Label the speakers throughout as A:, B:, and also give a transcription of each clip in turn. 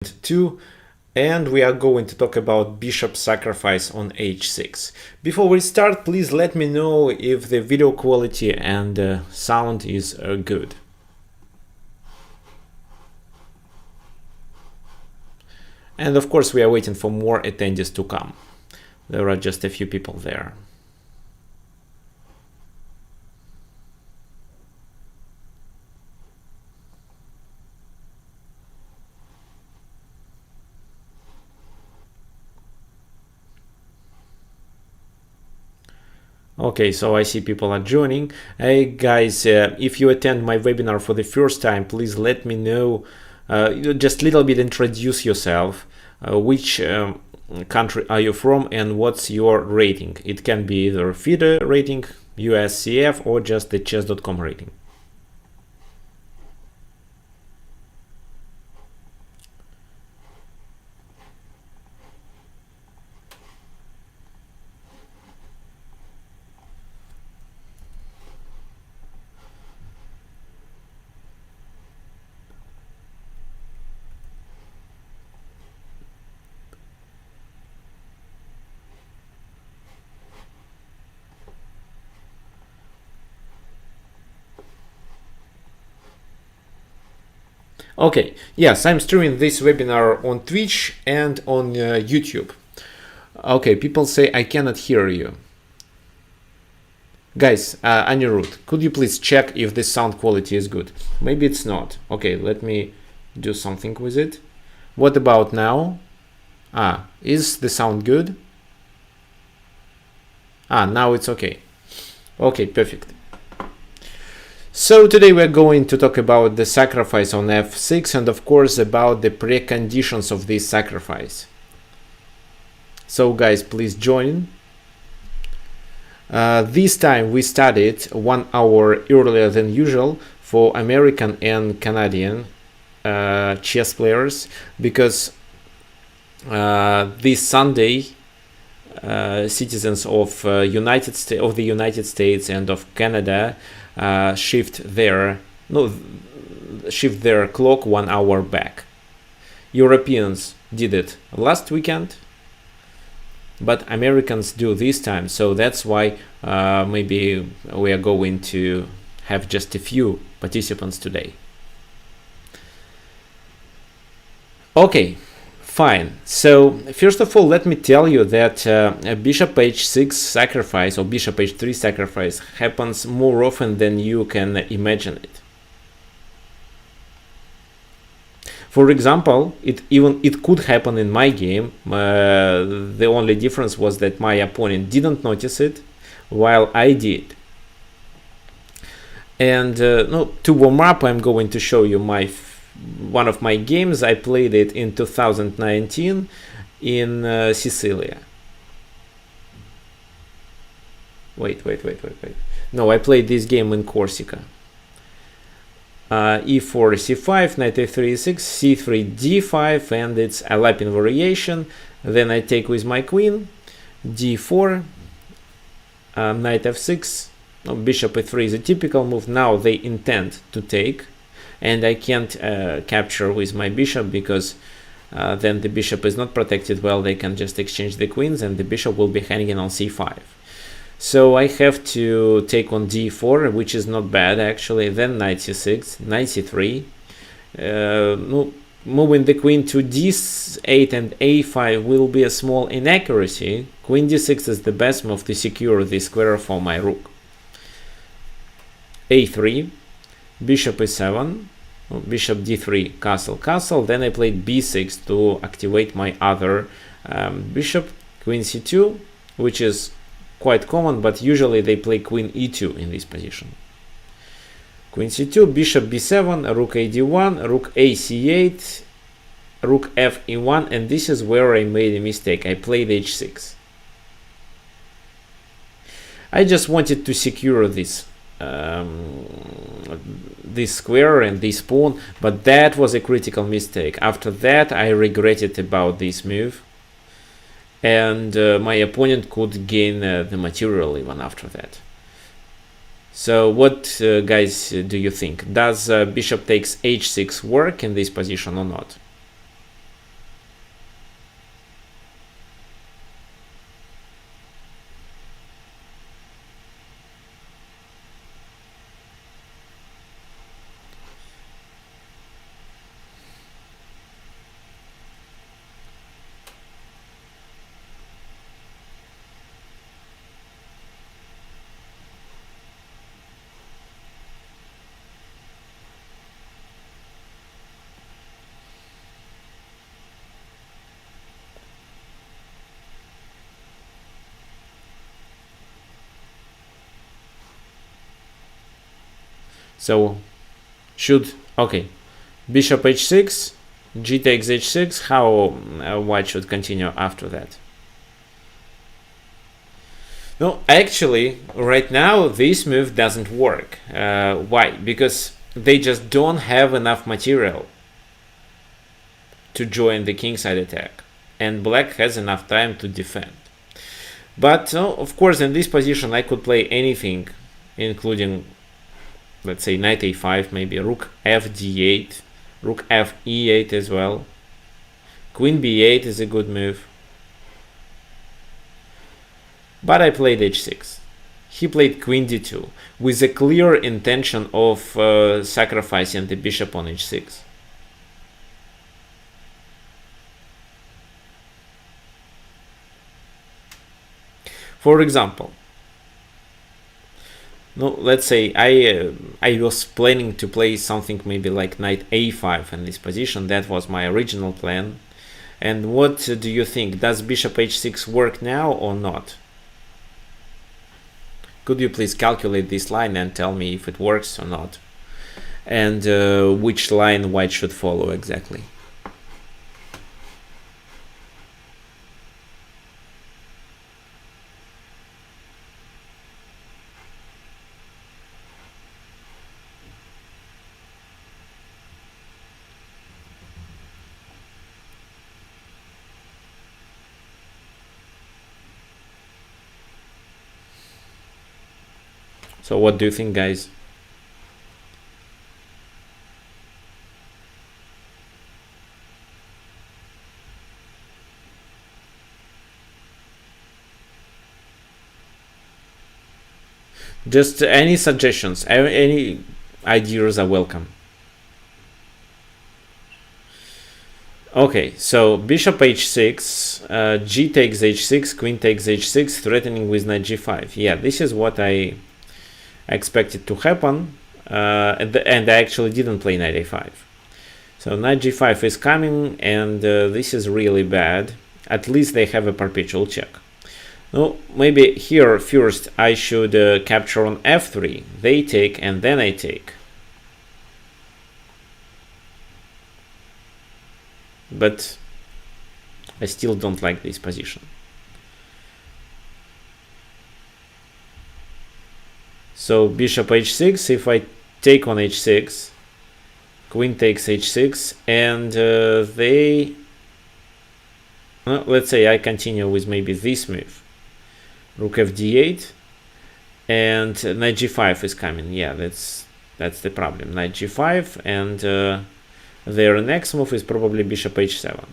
A: 2, and we are going to talk about bishop sacrifice on h6. Before we start, please let me know if the video quality and sound is good. And of course we are waiting for more attendees to come. There are just a few people there. Okay, so I see people are joining. Hey guys, if you attend my webinar for the first time, please let me know, just a little bit introduce yourself, which country are you from and what's your rating. It can be either FIDE rating, USCF, or just the chess.com rating. Okay, yes, I'm streaming this webinar on Twitch and on YouTube. Okay, people say I cannot hear you. Guys, Anirudh, could you please check if the sound quality is good? Maybe it's not. Okay, let me do something with it. What about now? Is the sound good? Now it's okay. Okay, perfect. So today we're going to talk about the sacrifice on f6 and of course about the preconditions of this sacrifice. So guys, please join. This time we studied 1 hour earlier than usual for American and Canadian chess players because this Sunday citizens of the United States and of Canada shift their clock 1 hour back. Europeans did it last weekend, but Americans do this time, so that's why maybe we are going to have just a few participants today. Okay, fine. So first of all, let me tell you that a bishop h6 sacrifice or bishop h3 sacrifice happens more often than you can imagine it. For example, it could happen in my game. The only difference was that my opponent didn't notice it, while I did. And to warm up, I'm going to show you one of my games. I played it in 2019 in Sicilia. Wait. No, I played this game in Corsica. e4, c5, knight a3, e6, c3, d5, and it's a lapping variation. Then I take with my queen, d4, knight f6, bishop e3 is a typical move. Now they intend to take, and I can't capture with my bishop because then the bishop is not protected well. They can just exchange the queens and the bishop will be hanging on c5. So I have to take on d4, which is not bad actually. Then knight c6, knight c3, moving the queen to d8 and a5 will be a small inaccuracy. Queen d6 is the best move to secure the square for my rook. a3, bishop e7, bishop d3, castle. Then I played b6 to activate my other bishop. Queen c2, which is quite common, but usually they play queen e2 in this position. Queen c2, bishop b7, rook a d1, rook a c8, rook f e1, and this is where I made a mistake. I played h6. I just wanted to secure this square and this pawn, but that was a critical mistake. After that I regretted about this move, and my opponent could gain the material even after that. So what guys do you think? Does bishop takes h6 work in this position or not? So should, okay, bishop h6, g takes h6. How white should continue after that? No, actually, right now this move doesn't work. Why? Because they just don't have enough material to join the kingside attack, and black has enough time to defend. But of course, in this position I could play anything, including, let's say, knight a5, maybe rook f d8, rook f e8 as well. Queen b8 is a good move. But I played h6. He played queen d2 with a clear intention of sacrificing the bishop on h6. For example, no, let's say I was planning to play something maybe like knight a5 in this position. That was my original plan. And what do you think? Does bishop h6 work now or not? Could you please calculate this line and tell me if it works or not? And which line white should follow exactly? So what do you think, guys? Just any suggestions, any ideas are welcome. Okay, so bishop h6, g takes h6, queen takes h6, threatening with knight g5. Yeah, this is what I expected to happen, and I actually didn't play knight a5. So knight g5 is coming, and this is really bad. At least they have a perpetual check. No, maybe here first I should capture on f3. They take, and then I take. But I still don't like this position. So bishop h6, if I take on h6, queen takes h6, and let's say I continue with maybe this move, rook f d8, and knight g5 is coming. Yeah, that's the problem. Knight g5, and their next move is probably bishop h7.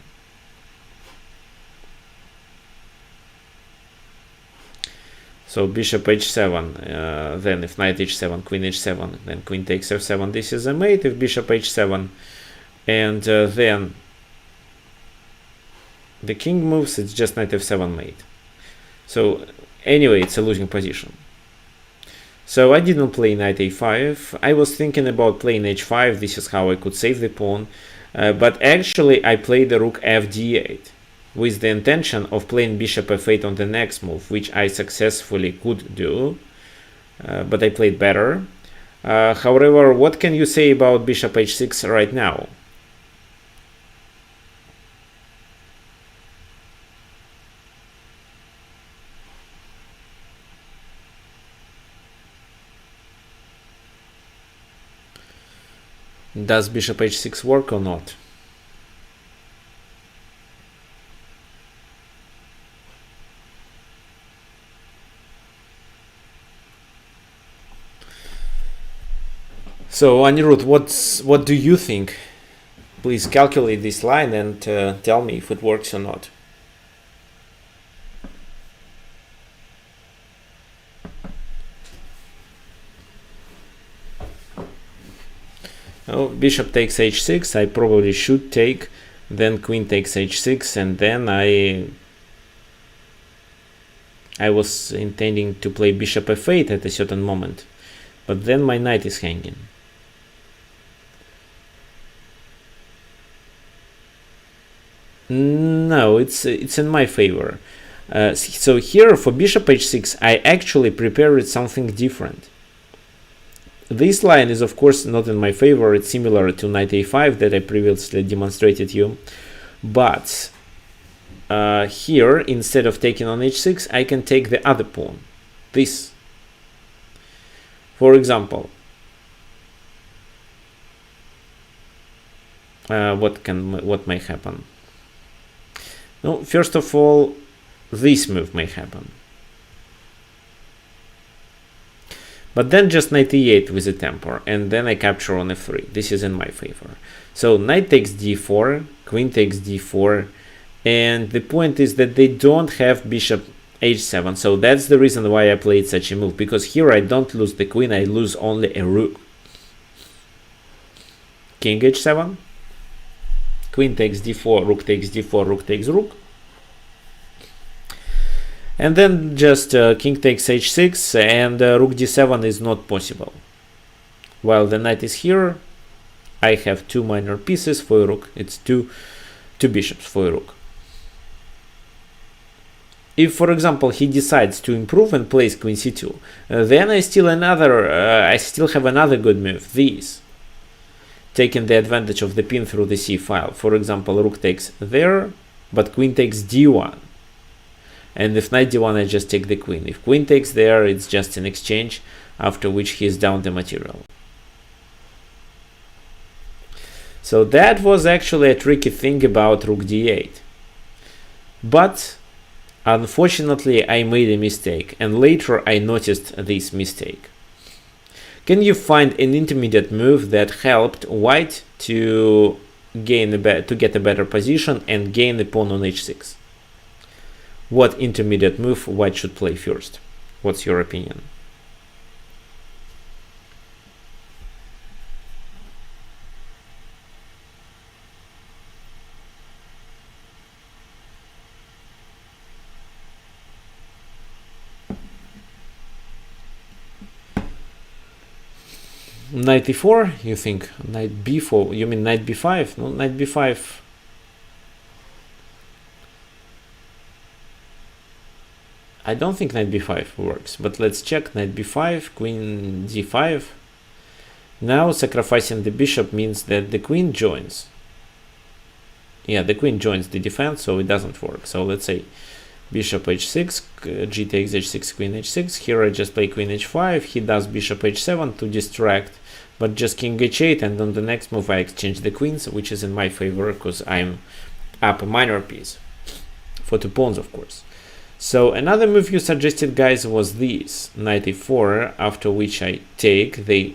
A: So bishop h7, then if knight h7, queen h7, then queen takes f7, this is a mate. If bishop h7, and then the king moves, it's just knight f7 mate. So anyway, it's a losing position. So I didn't play knight a5. I was thinking about playing h5. This is how I could save the pawn. But actually I played the rook f d8. With the intention of playing bishop f8 on the next move, which I successfully could do, but I played better. However, what can you say about bishop h6 right now? Does bishop h6 work or not? So Anirudh, what do you think? Please calculate this line and tell me if it works or not. Oh, bishop takes h6. I probably should take. Then queen takes h6, and then I was intending to play bishop f8 at a certain moment, but then my knight is hanging. No, it's in my favor. So here for bishop h6, I actually prepared something different. this line is of course not in my favor. It's similar to knight a5 that I previously demonstrated you, but here instead of taking on h6 I can take the other pawn, this. For example, what may happen? No, first of all, this move may happen, but then just knight e8 with a temper, and then I capture on f3. This is in my favor. So knight takes d4, queen takes d4, and the point is that they don't have bishop h7. So that's the reason why I played such a move, because here I don't lose the queen, I lose only a rook. King h7, queen takes d4, rook takes d4, rook takes rook. And then just king takes h6, and rook d7 is not possible. While the knight is here, I have two minor pieces for a rook. It's two bishops for a rook. If, for example, he decides to improve and plays queen c2, then I still have another good move, this, taking the advantage of the pin through the c file. For example, rook takes there, but queen takes d1. And if knight d1, I just take the queen. If queen takes there, it's just an exchange, after which he is down the material. So that was actually a tricky thing about rook d8. But unfortunately, I made a mistake, and later I noticed this mistake. Can you find an intermediate move that helped white to get a better position and gain the pawn on h6? What intermediate move white should play first? What's your opinion? Knight e4, you think? Knight b4, you mean knight b5? No, knight b5. I don't think knight b5 works, but let's check. Knight b5, queen d5. Now sacrificing the bishop means that the queen joins. Yeah, the queen joins the defense, so it doesn't work. So let's say bishop h6, g takes h6, queen h6. Here I just play queen h5. He does bishop h7 to distract, but just king h8, and on the next move I exchange the queens, which is in my favor because I'm up a minor piece for two pawns, of course. So another move you suggested, guys, was this, knight e4, after which I take, they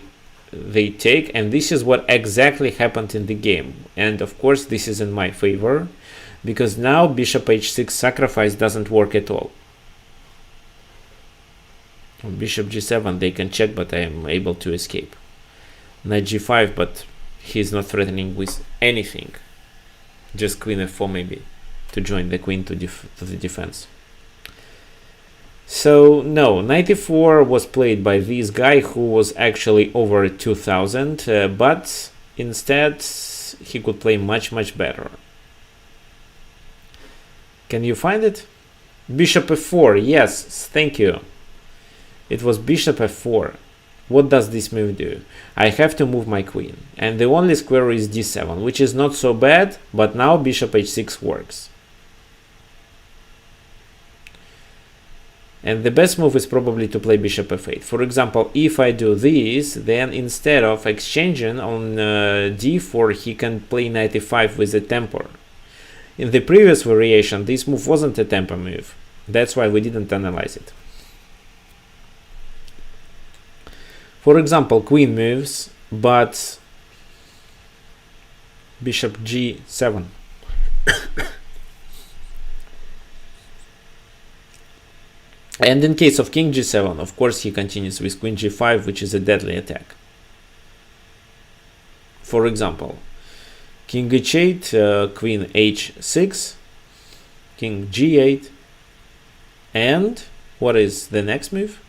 A: take, and this is what exactly happened in the game. And of course this is in my favor, because now bishop h6 sacrifice doesn't work at all. On bishop g7 they can check, but I am able to escape. Knight g5, but he's not threatening with anything. Just queen f4 maybe, to join the queen to the defense. So no, knight e4 was played by this guy who was actually over 2000, but instead he could play much better. Can you find it? Bishop f4, yes, thank you. It was bishop f4. What does this move do? I have to move my queen, and the only square is d7, which is not so bad, but now bishop h6 works. And the best move is probably to play bishop f8. For example, if I do this, then instead of exchanging on d4, he can play knight e5 with a temper. In the previous variation, this move wasn't a temper move. That's why we didn't analyze it. For example, queen moves, but bishop g7. And in case of king g7, of course, he continues with queen g5, which is a deadly attack. For example, king h8, queen h6, king g8, and what is the next move?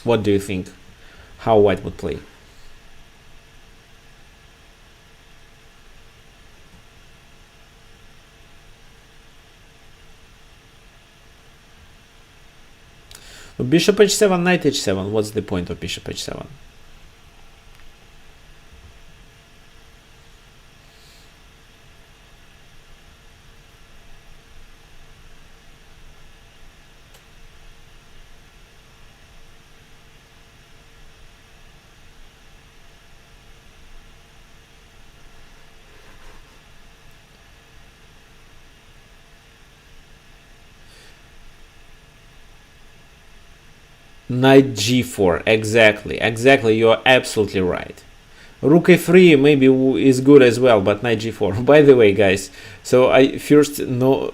A: What do you think? How white would play? Bishop h7, knight h7. What's the point of bishop h7? Knight g4, exactly, you are absolutely right. Rook a3 maybe is good as well, but knight g4. By the way, guys, so I first know,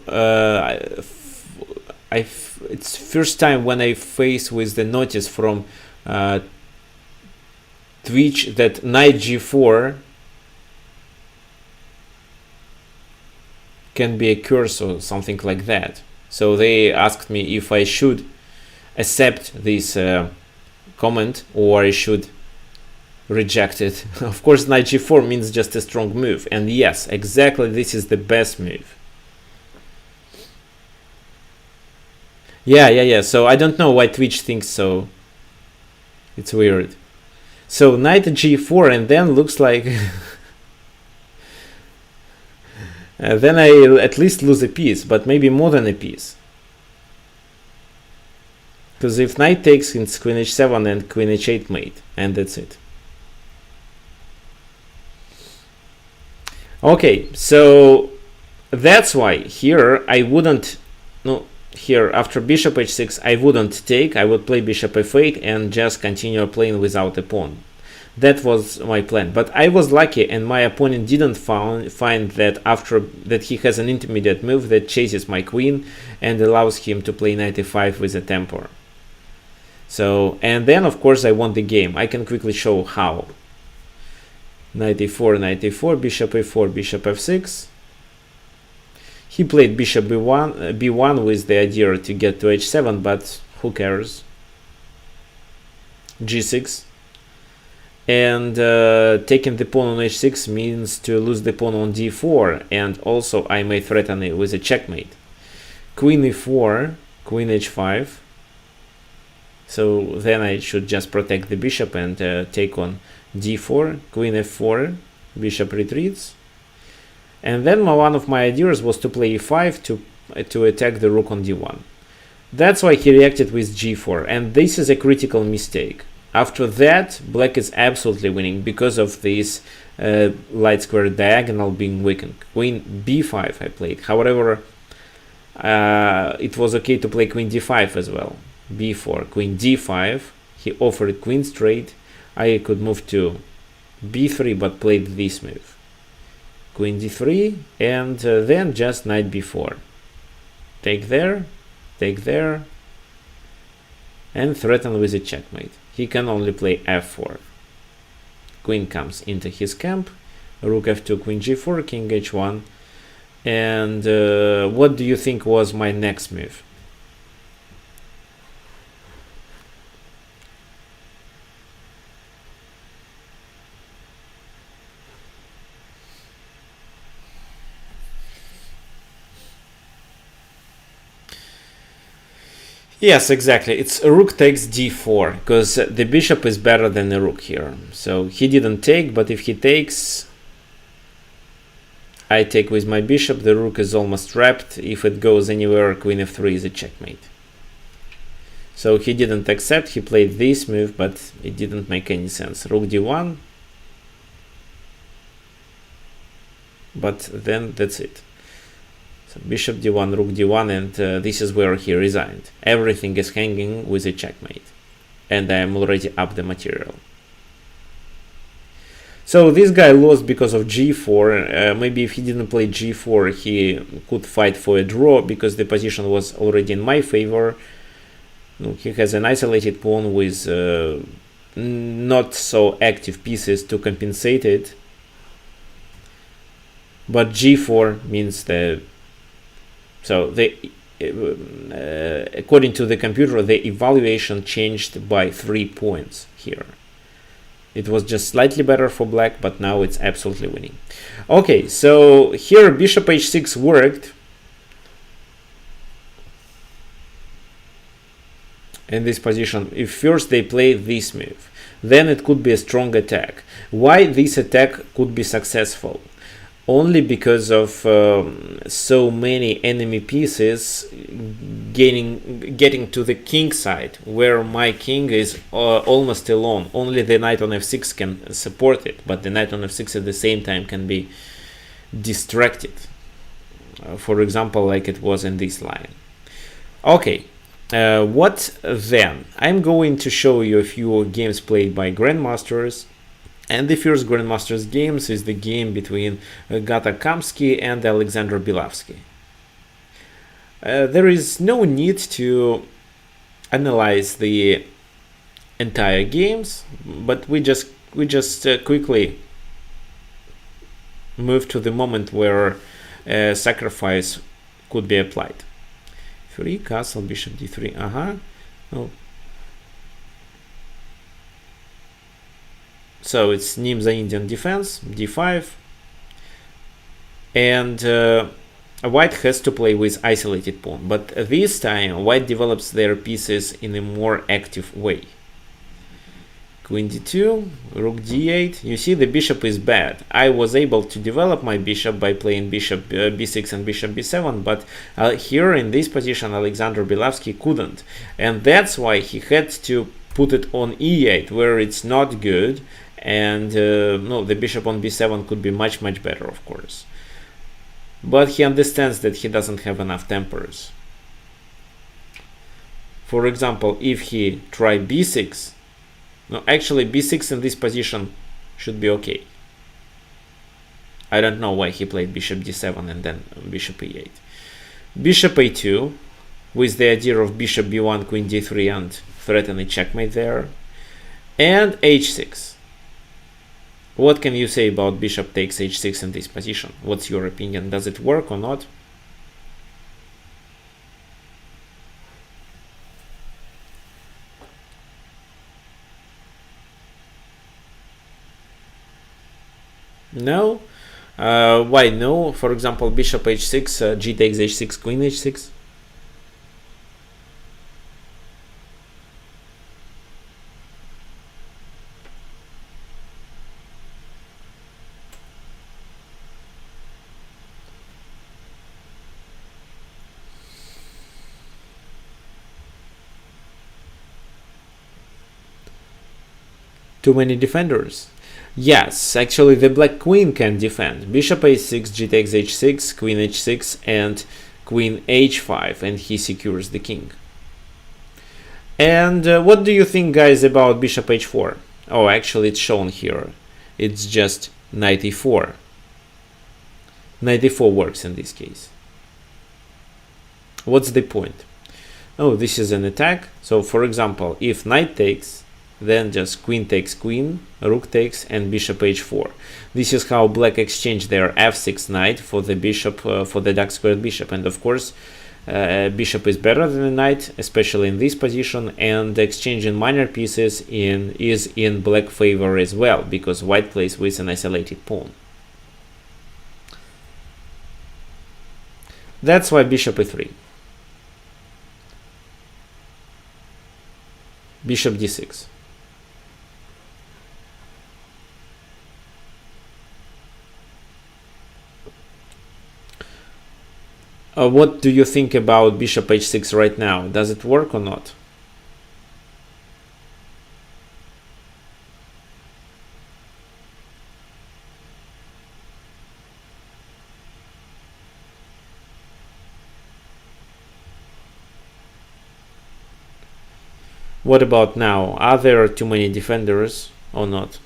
A: it's first time when I face with the notice from Twitch that knight g4 can be a curse or something like that. So they asked me if I should accept this comment or I should reject it. Of course, knight g4 means just a strong move, and yes, exactly, this is the best move. Yeah, so I don't know why Twitch thinks so. It's weird. So knight g4, and then looks like then I at least lose a piece, but maybe more than a piece. Because if knight takes, it's queen h7 and queen h8 mate, and that's it. Okay, so that's why here I wouldn't, no, here after bishop h6 I wouldn't take, I would play bishop f8 and just continue playing without a pawn. That was my plan, but I was lucky and my opponent didn't find that after that he has an intermediate move that chases my queen and allows him to play knight e5 with a tempo. So, and then of course I won the game. I can quickly show how. Knight e4, bishop a4, bishop f6. He played bishop b1 with the idea to get to h7, but who cares? g6. And taking the pawn on h6 means to lose the pawn on d4, and also I may threaten it with a checkmate. Queen e4, queen h5. So then I should just protect the bishop and take on d4, queen f4, bishop retreats. And then one of my ideas was to play e5 to attack the rook on d1. That's why he reacted with g4, and this is a critical mistake. After that, black is absolutely winning because of this light square diagonal being weakened. Queen b5 I played. However, it was okay to play queen d5 as well. b4, queen d5, he offered queen straight. I could move to b3 but played this move. Queen d3 and then just knight b4. Take there, and threaten with a checkmate. He can only play f4. Queen comes into his camp, rook f2, queen g4, king h1. And what do you think was my next move? Yes, exactly. It's rook takes d4 because the bishop is better than the rook here. So he didn't take, but if he takes, I take with my bishop. The rook is almost trapped. If it goes anywhere, queen f3 is a checkmate. So he didn't accept. He played this move, but it didn't make any sense. Rook d1. But then that's it. So bishop d1, rook d1, and this is where he resigned. Everything is hanging with a checkmate, and I am already up the material. So this guy lost because of g4. Maybe if he didn't play g4, he could fight for a draw because the position was already in my favor. He has an isolated pawn with not so active pieces to compensate it. But g4 means the according to the computer, the evaluation changed by 3 points here. It was just slightly better for black, but now it's absolutely winning. Okay, so here bishop h6 worked. in this position, if first they play this move, then it could be a strong attack. Why this attack could be successful? Only because of so many enemy pieces getting to the king side, where my king is almost alone. Only the knight on f6 can support it, but the knight on f6 at the same time can be distracted. For example, like it was in this line. Okay, what then? I'm going to show you a few games played by grandmasters. And the first Grandmasters games is the game between Gata Kamsky and Alexander Belavsky. There is no need to analyze the entire games, but we just quickly move to the moment where sacrifice could be applied. 3 castle, bishop d3. Oh. So it's Nimza Indian defense, d5, and white has to play with isolated pawn, but this time white develops their pieces in a more active way. Queen d2, rook d8. You see, the bishop is bad. I was able to develop my bishop by playing bishop b6 and bishop b7, but here in this position Alexander Belavsky couldn't, and that's why he had to put it on e8, where it's not good. And no, the bishop on b7 could be much better, of course. But he understands that he doesn't have enough tempers. For example, if he try b6, no, actually b6 in this position should be okay. I don't know why he played bishop d7 and then bishop e8. Bishop a2, with the idea of bishop b1, queen d3 and threaten a checkmate there. And h6. What can you say about bishop takes h6 in this position? What's your opinion? Does it work or not? No? Why no? For example, bishop h6, g takes h6, queen h6. Too many defenders. Yes, actually the black queen can defend. Bishop a6, g takes h6, queen h6 and queen h5, and he secures the king. And what do you think, guys, about bishop h4? Oh, actually it's shown here. It's just knight e4. Knight e4 works in this case. What's the point? Oh, this is an attack. So for example, if knight takes, then just queen takes queen, rook takes, and bishop h4. This is how black exchange their f6 knight for the bishop, for the dark squared bishop. And of course, bishop is better than the knight, especially in this position, and exchanging minor pieces is in black favor as well, because white plays with an isolated pawn. That's why bishop e3. Bishop d6. What do you think about bishop h6 right now? Does it work or not? What about now? Are there too many defenders or not?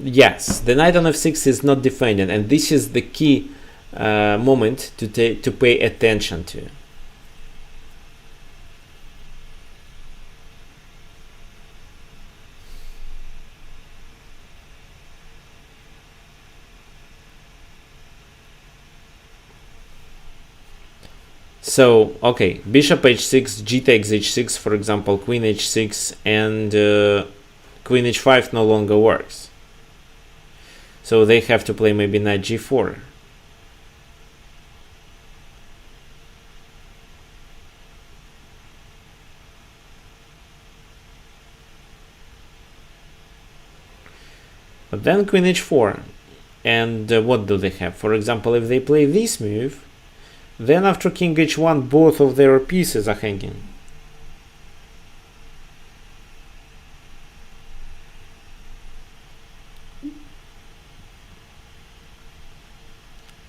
A: Yes, the knight on f6 is not defended, and this is the key moment to pay attention to. So, okay, bishop h6, g takes h6, for example, queen h6, and queen h5 no longer works. So they have to play maybe knight g4. But then queen h4. And what do they have? For example, if they play this move, then after king h1, both of their pieces are hanging.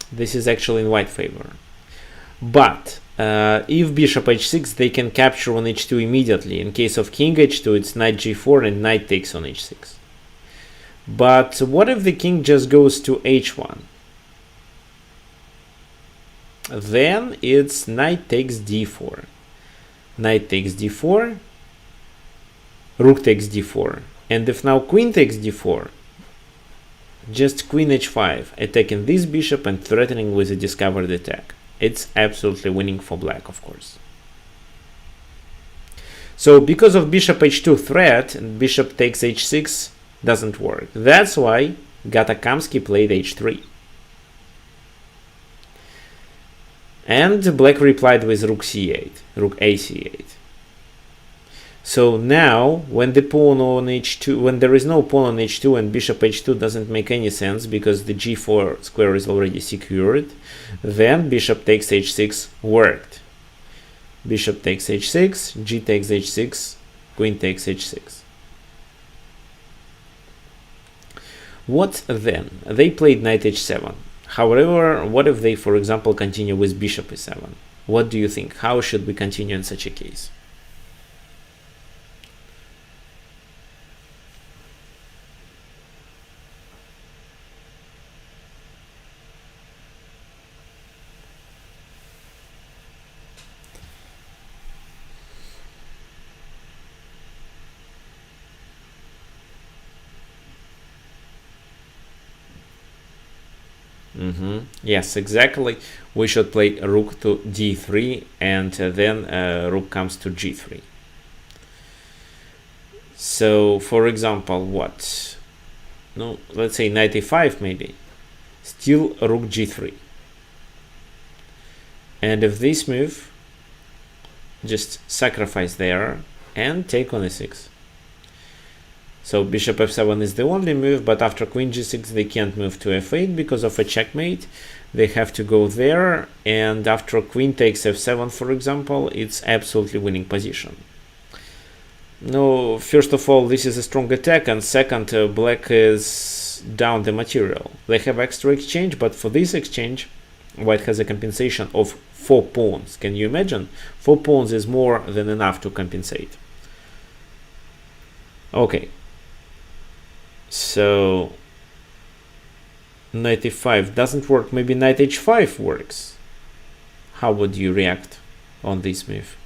A: This is actually in white favor. But if bishop h6, they can capture on h2 immediately. In case of king h2, it's knight g4 and knight takes on h6. But what if the king just goes to h1? Then it's knight takes d4. Knight takes d4. Rook takes d4. And if now queen takes d4, just queen h5, attacking this bishop and threatening with a discovered attack. It's absolutely winning for black, of course. So because of bishop h2 threat, bishop takes h6 doesn't work. That's why Gatakamsky played h3. And black replied with rook c8, rook a c8. So now, when the pawn on h2, when there is no pawn on h2 and bishop h2 doesn't make any sense because the g4 square is already secured, then bishop takes h6 worked. Bishop takes h6, g takes h6, queen takes h6. What then? They played knight h7. However, what if they, for example, continue with bishop e7? What do you think? How should we continue in such a case? Yes, exactly. We should play rook to d3 and then rook comes to g3. So, for example, what? No, let's say knight e5 maybe. Still rook g3. And if this move, just sacrifice there and take on e6. So bishop f7 is the only move, but after queen g6 they can't move to f8 because of a checkmate. They have to go there, and after queen takes f7, for example, it's absolutely winning position. No, first of all, this is a strong attack, and second, black is down the material. They have extra exchange, but for this exchange, white has a compensation of 4 pawns. Can you imagine? 4 pawns is more than enough to compensate. Okay. So knight e5 doesn't work. Maybe knight h5 works. How would you react on this move?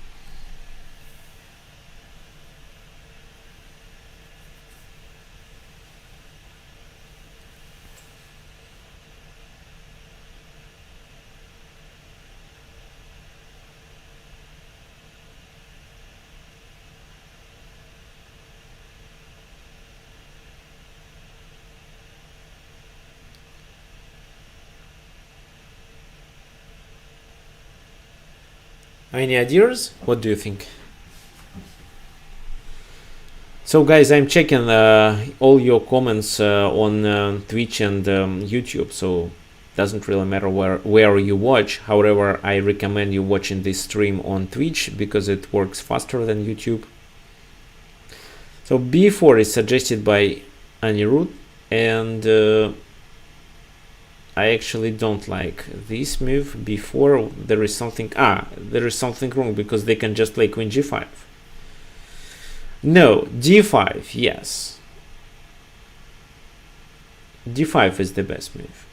A: Any ideas? What do you think? So guys, I'm checking all your comments on Twitch and YouTube, so doesn't really matter where you watch. However, I recommend you watching this stream on Twitch because it works faster than YouTube. So b4 is suggested by Anirudh, and I actually don't like this move. b4, there is something wrong because they can just play queen g5. No, d5, yes. d5 is the best move.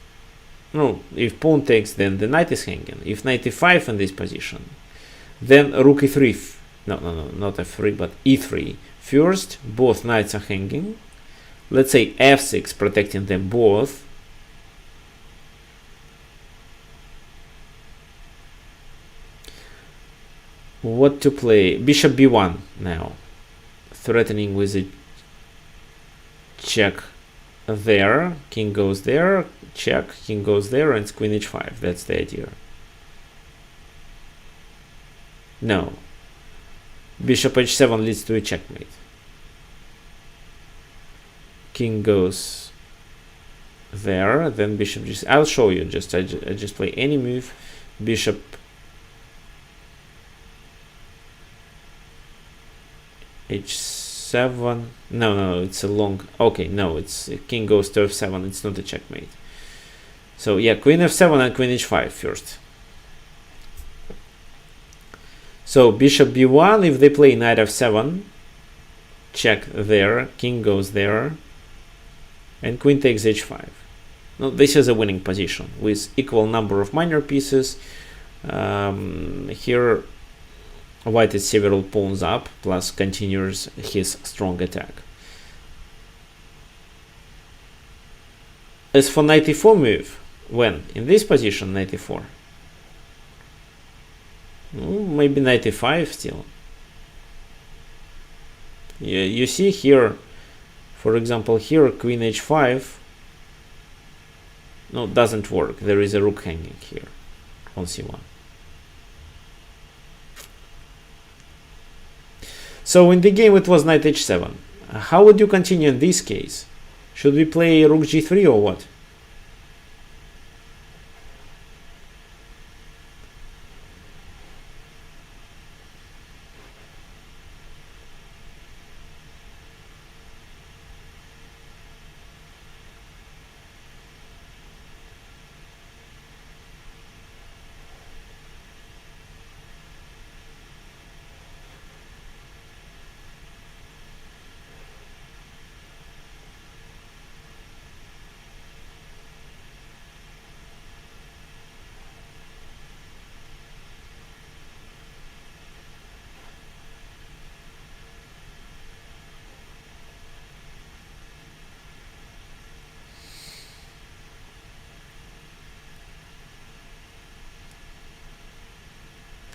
A: No, if pawn takes, then the knight is hanging. If knight e5 in this position, then rook e3, no, not f3, but e3. First, both knights are hanging. Let's say f6, protecting them both. What to play? Bishop b1 now. Threatening with a check there. King goes there. Check. King goes there. And it's queen h5. That's the idea. No. Bishop h7 leads to a checkmate. King goes there. Then bishop g6. I'll show you. I just play any move. Bishop h7. No, it's a long. Okay, no, it's king goes to f7. It's not a checkmate. So yeah, queen f7 and queen h5 first. So bishop b1. If they play knight f7, check there. King goes there, and queen takes h5. Now this is a winning position with equal number of minor pieces. Here white is several pawns up, plus continues his strong attack. As for knight e4 move, when in this position, knight e4, maybe knight e5 still. Yeah, you see here, for example, here queen h5. No, doesn't work. There is a rook hanging here on c1. So in the game it was knight h7. How would you continue in this case? Should we play rook g3 or what?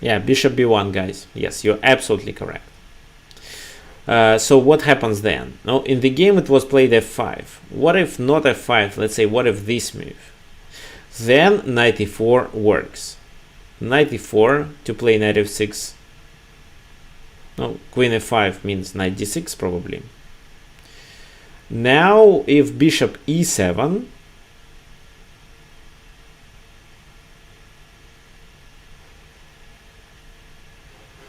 A: Yeah, bishop b1, guys. Yes, you're absolutely correct. So what happens then? Now, in the game it was played f5. What if not f5? Let's say, what if this move? Then knight e4 works. Knight e4 to play knight f6. No, queen f5 means knight d6 probably. Now, if bishop e7,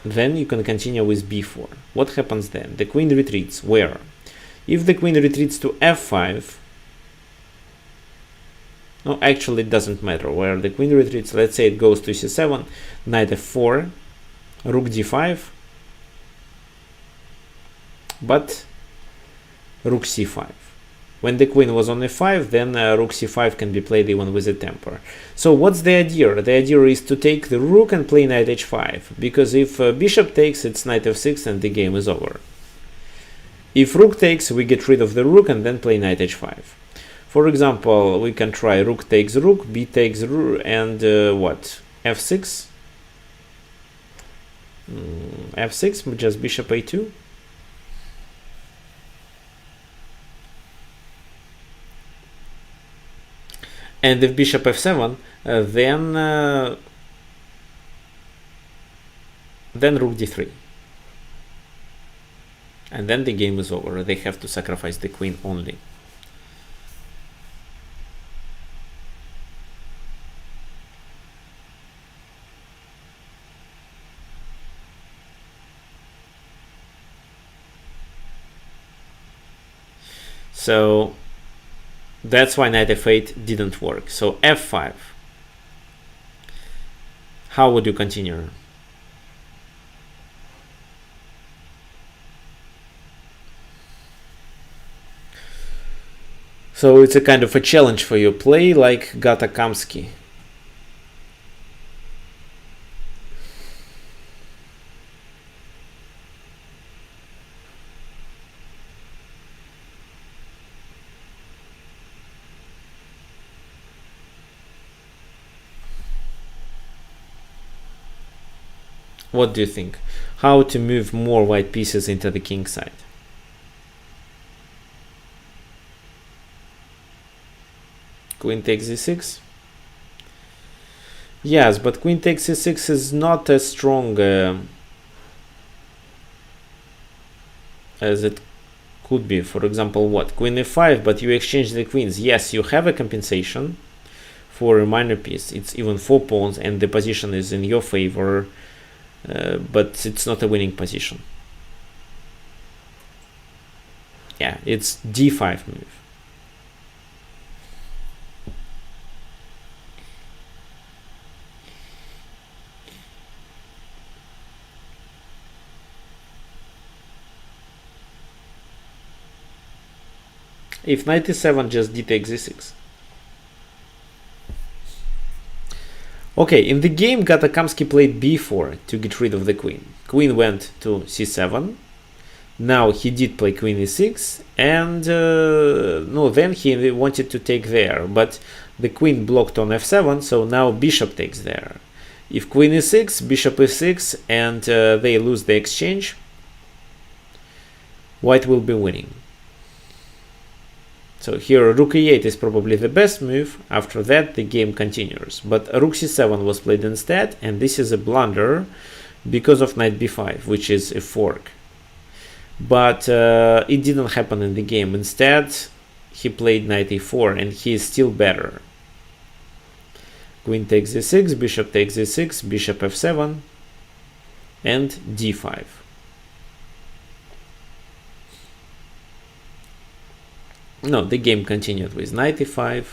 A: then you can continue with b4. What happens then? The queen retreats. Where? If the queen retreats to f5, no, actually it doesn't matter where the queen retreats. Let's say it goes to c7, knight f4, rook d5, but rook c5. When the queen was on f5, then rook c5 can be played even with a temper. So what's the idea? The idea is to take the rook and play knight h5, because if bishop takes, it's knight f6 and the game is over. If rook takes, we get rid of the rook and then play knight h5. For example, we can try rook takes rook, b takes rook, and what? f6? f6, just bishop a2. And if bishop f7, then rook d3. And then the game is over. They have to sacrifice the queen only. So that's why knight f8 didn't work. So f5. How would you continue? So it's a kind of a challenge for you. Play like Gata Kamsky. What do you think? How to move more white pieces into the king side? Queen takes e6. Yes, but queen takes e6 is not as strong as it could be. For example, what? Queen e5, but you exchange the queens. Yes, you have a compensation for a minor piece. It's even 4 pawns and the position is in your favor, but it's not a winning position. Yeah, it's d5 move. If knight e7, just d takes e6. Okay, in the game, Gatakamsky played b4 to get rid of the queen. Queen went to c7. Now he did play queen e6, and no, then he wanted to take there, but the queen blocked on f7, so now bishop takes there. If queen e6, bishop e6, and they lose the exchange, white will be winning. So here rook e8 is probably the best move. After that the game continues, but rook c7 was played instead, and this is a blunder because of knight b5, which is a fork. But it didn't happen in the game. Instead he played knight e4, and he is still better. Queen takes e6, bishop takes e6, bishop f7, and d5. No, the game continued with knight e5.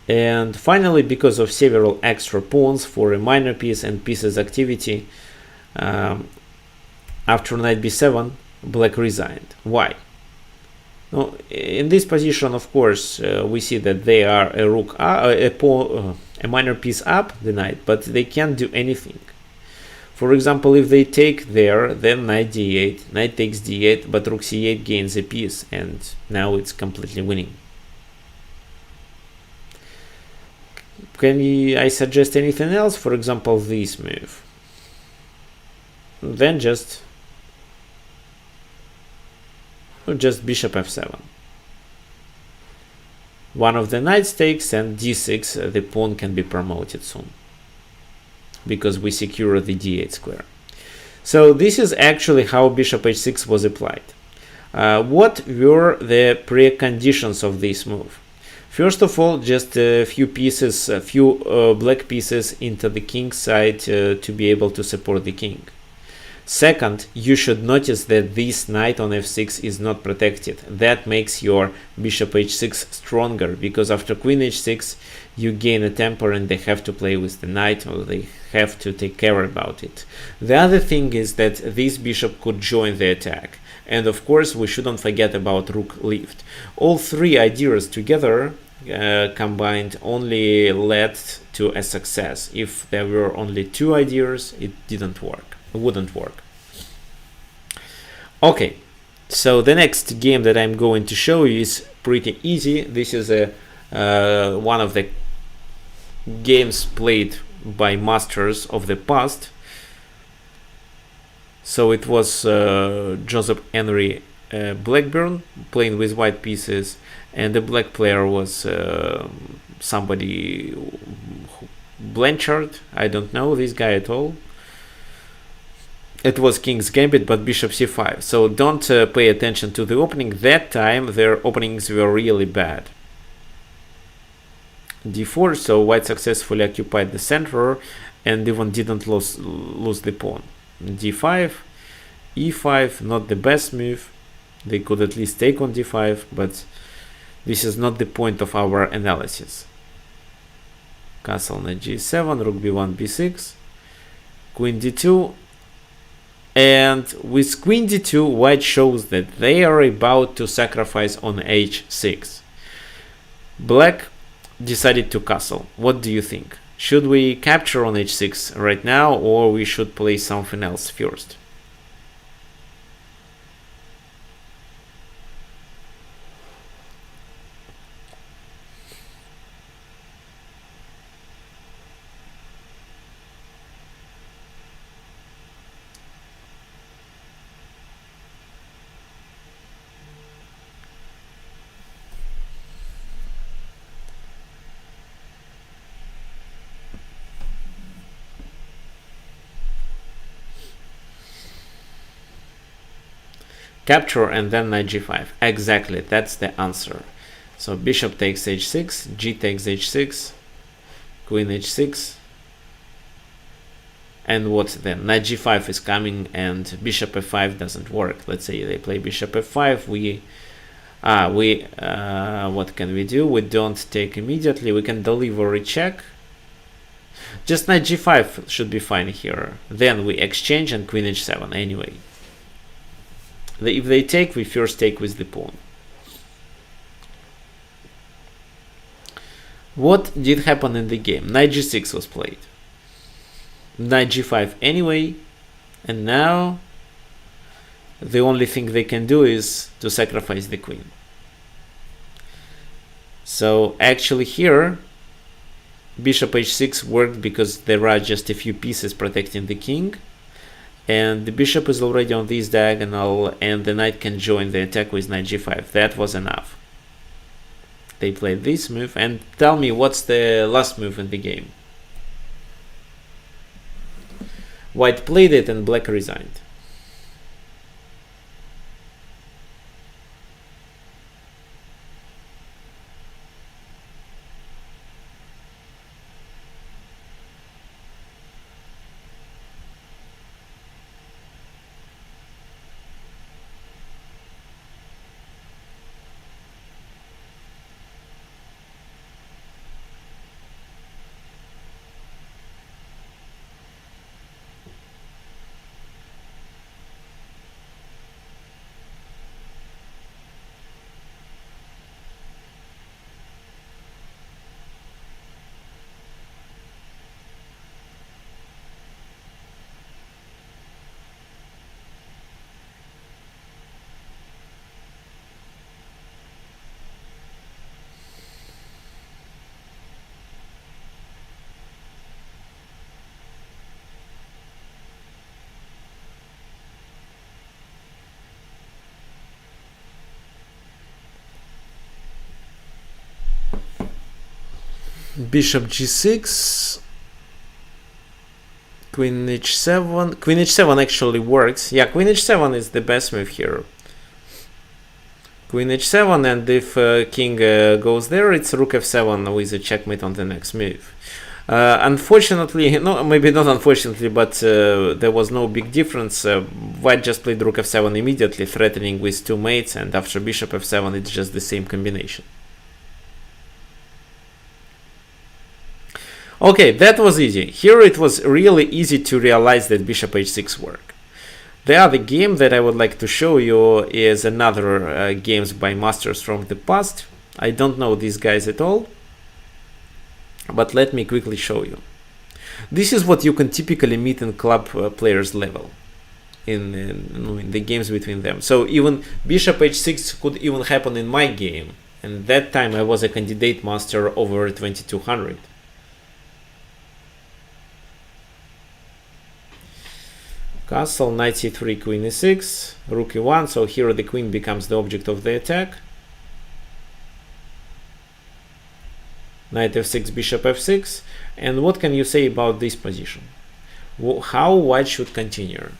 A: And finally, because of several extra pawns for a minor piece and pieces activity, after knight b7, black resigned. Why? Now, in this position, of course, we see that they are a rook, a minor piece up the knight, but they can't do anything. For example, if they take there, then knight d8, knight takes d8, but rook c8 gains a piece, and now it's completely winning. Can I suggest anything else? For example, this move. Then just bishop f7. One of the knights takes, and d6, the pawn can be promoted soon, because we secure the d8 square. So this is actually how bishop h6 was applied. What were the preconditions of this move? First of all, just a few pieces, black pieces into the king side to be able to support the king. Second, you should notice that this knight on f6 is not protected. That makes your bishop h6 stronger, because after queen h6 you gain a temper and they have to play with the knight, or they have to take care about it. The other thing is that this bishop could join the attack. And of course we shouldn't forget about rook lift. All three ideas together combined only led to a success. If there were only two ideas, it wouldn't work. Okay, so the next game that I'm going to show you is pretty easy. This is one of the games played by masters of the past. So it was Joseph Henry Blackburn playing with white pieces, and the black player was somebody, Blanchard. I don't know this guy at all. It was King's Gambit, but bishop c5. So don't pay attention to the opening. That time their openings were really bad. d4, so white successfully occupied the center and even didn't lose the pawn. d5, e5, not the best move. They could at least take on d5, but this is not the point of our analysis. Castle knight g7, rook b1, b6, queen d2, and with queen d2, white shows that they are about to sacrifice on h6. Black decided to castle. What do you think? Should we capture on h6 right now, or we should play something else first? Capture and then knight g5. Exactly, that's the answer. So bishop takes h6, g takes h6, queen h6, and what then? Knight g5 is coming and bishop f5 doesn't work. Let's say they play bishop f5. What can we do? We don't take immediately. We can deliver a check. Just knight g5 should be fine here. Then we exchange and queen h7 anyway. If they take, we first take with the pawn. What did happen in the game? Knight g6 was played. Knight g5 anyway, and now the only thing they can do is to sacrifice the queen. So actually here bishop h6 worked because there are just a few pieces protecting the king, and the bishop is already on this diagonal, and the knight can join the attack with knight g5. That was enough. They played this move, and tell me what's the last move in the game. White played it and black resigned. Bishop g6, queen h7. Queen h7 actually works. Yeah, queen h7 is the best move here. Queen h7, and if king goes there, it's rook f7 with a checkmate on the next move. Unfortunately, no, maybe not unfortunately, but there was no big difference. White just played rook f7 immediately, threatening with two mates, and after bishop f7, it's just the same combination. Okay, that was easy. Here it was really easy to realize that bishop h6 worked. The other game that I would like to show you is another games by masters from the past. I don't know these guys at all, but let me quickly show you. This is what you can typically meet in club players level in the games between them. So even bishop h6 could even happen in my game, and that time I was a candidate master over 2200. Castle, knight c3, queen e6, rook e1, so here the queen becomes the object of the attack. Knight f6, bishop f6, and what can you say about this position? How white should continue?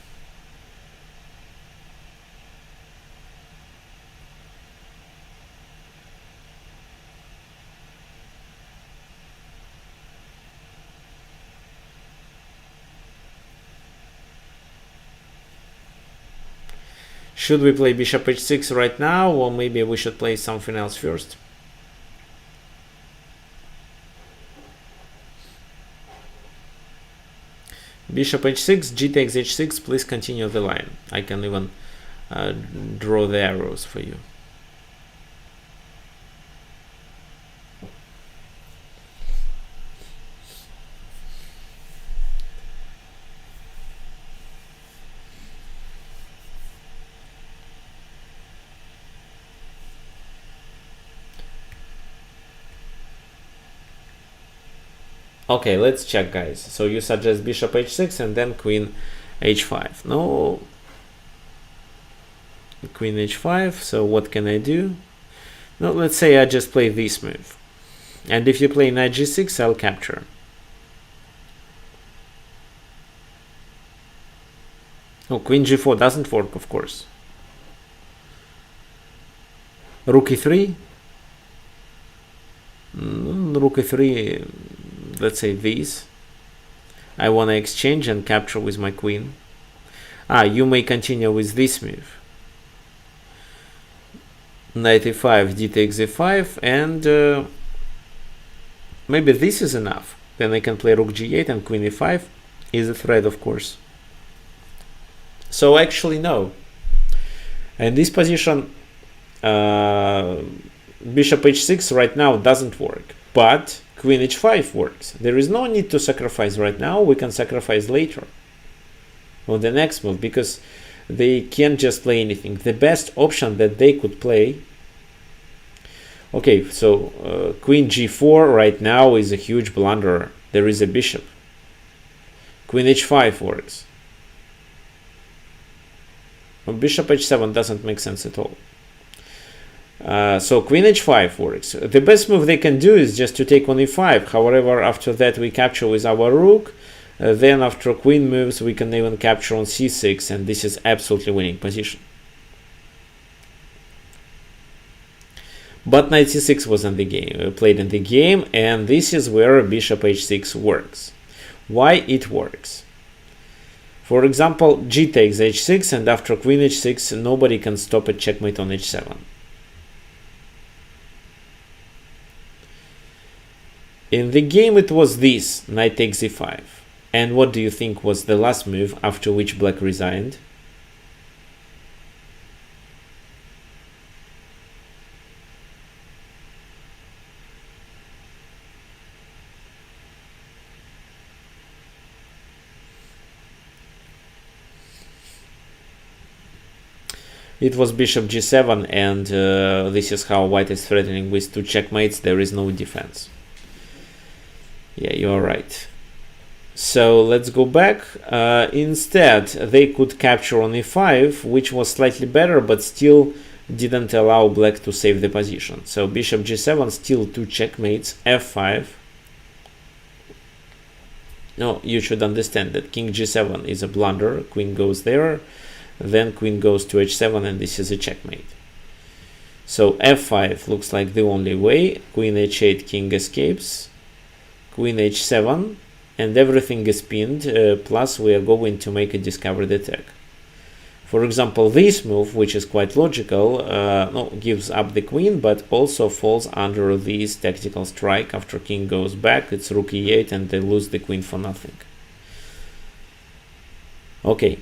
A: Should we play bishop h6 right now, or maybe we should play something else first? Bishop h6, g takes h6, please continue the line. I can even draw the arrows for you. Okay, let's check, guys. So you suggest bishop h6 and then queen h5. No, queen h5. So what can I do? No, let's say I just play this move, and if you play knight g6, I'll capture. Oh, queen g4 doesn't work, of course. Rook e3. Rook e3, let's say this. I want to exchange and capture with my queen. You may continue with this move. Knight e5, d takes e5, and maybe this is enough. Then I can play rook g8 and queen e5 is a threat, of course. So actually no. And this position, bishop h6 right now doesn't work, but queen h5 works. There is no need to sacrifice right now. We can sacrifice later on the next move, because they can't just play anything. The best option that they could play, okay, so queen g4 right now is a huge blunder. There is a bishop. Queen h5 works. Well, bishop h7 doesn't make sense at all. So queen h5 works. The best move they can do is just to take on e5. However, after that we capture with our rook. Then after queen moves, we can even capture on c6, and this is absolutely winning position. But knight c6 was in the game, played in the game, and this is where bishop h6 works. Why it works? For example, g takes h6, and after queen h6, nobody can stop a checkmate on h7. In the game, it was this, knight takes e5. And what do you think was the last move after which black resigned? It was bishop g7, and this is how white is threatening with two checkmates. There is no defense. Yeah, you're right. So let's go back. Instead, they could capture on e5, which was slightly better, but still didn't allow black to save the position. So bishop g7, still two checkmates, f5. No, you should understand that king g7 is a blunder. Queen goes there, then queen goes to h7, and this is a checkmate. So f5 looks like the only way. Queen h8, king escapes. Queen h7. And everything is pinned, plus we are going to make a discovered attack. For example, this move, which is quite logical, gives up the queen, but also falls under this tactical strike. After king goes back, it's rook e8, and they lose the queen for nothing. Okay,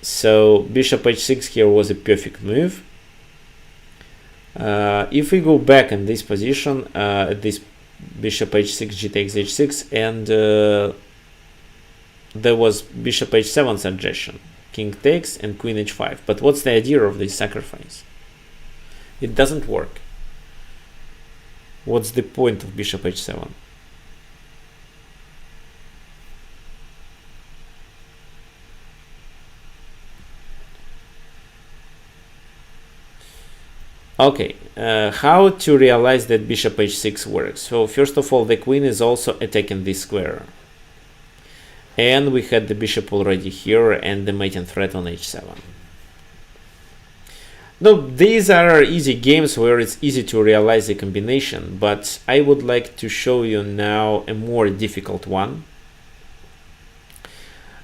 A: so bishop h6 here was a perfect move. If we go back in this position, at this bishop h6, g takes h6, and there was bishop h7 suggestion, king takes and queen h5. But what's the idea of this sacrifice? It doesn't work. What's the point of bishop h7? Okay, how to realize that bishop h6 works? So first of all, the queen is also attacking this square. And we had the bishop already here and the mating threat on h7. Now, these are easy games where it's easy to realize the combination, but I would like to show you now a more difficult one.